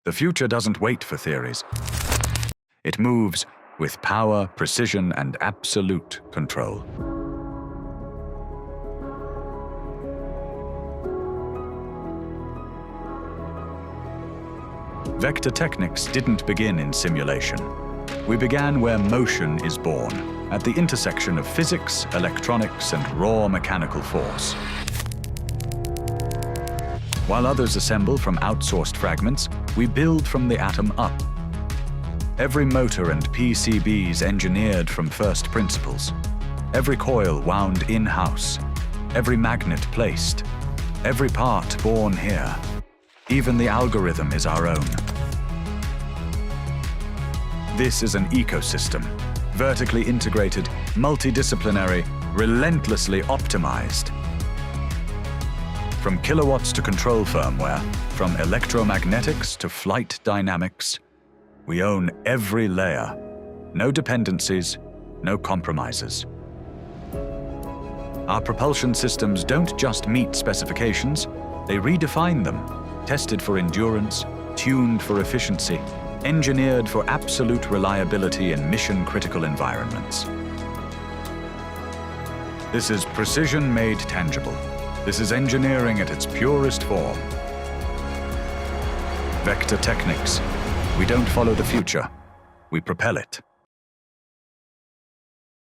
The future doesn't wait for theories. It moves with power, precision, and absolute control. Vector Technics didn't begin in simulation. We began where motion is born, at the intersection of physics, electronics, and raw mechanical force. While others assemble from outsourced fragments, we build from the atom up. Every motor and PCBs engineered from first principles. Every coil wound in-house. Every magnet placed. Every part born here. Even the algorithm is our own. This is an ecosystem, vertically integrated, multidisciplinary, relentlessly optimized. From kilowatts to control firmware, from electromagnetics to flight dynamics, we own every layer. No dependencies, no compromises. Our propulsion systems don't just meet specifications, they redefine them, tested for endurance, tuned for efficiency, engineered for absolute reliability in mission-critical environments. This is precision made tangible. This is engineering at its purest form. Vector Technics. We don't follow the future, we propel it.